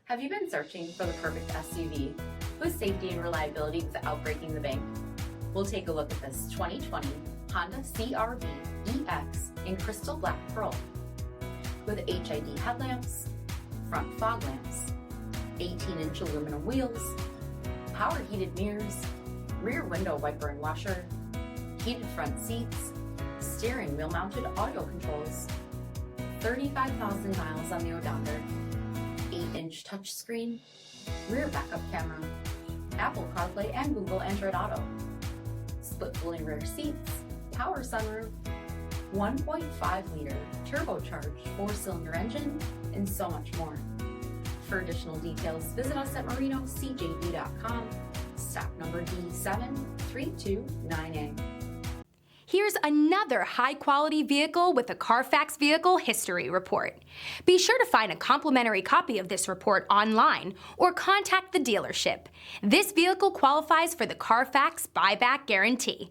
Have you been searching for the perfect SUV with safety and reliability without breaking the bank? We'll take a look at this 2020 Honda CR-V EX in crystal black pearl with HID headlamps, front fog lamps, 18-inch aluminum wheels, power heated mirrors, rear window wiper and washer, heated front seats, steering wheel mounted audio controls, 35,000 miles on the odometer, 8-inch touchscreen, rear backup camera, Apple CarPlay and Google Android Auto, split folding rear seats, power sunroof, 1.5-liter turbocharged 4-cylinder engine, and so much more. For additional details, visit us at MarinoCJD.com, stock number D7329A. Here's another high-quality vehicle with a Carfax Vehicle History Report. Be sure to find a complimentary copy of this report online or contact the dealership. This vehicle qualifies for the Carfax Buyback Guarantee.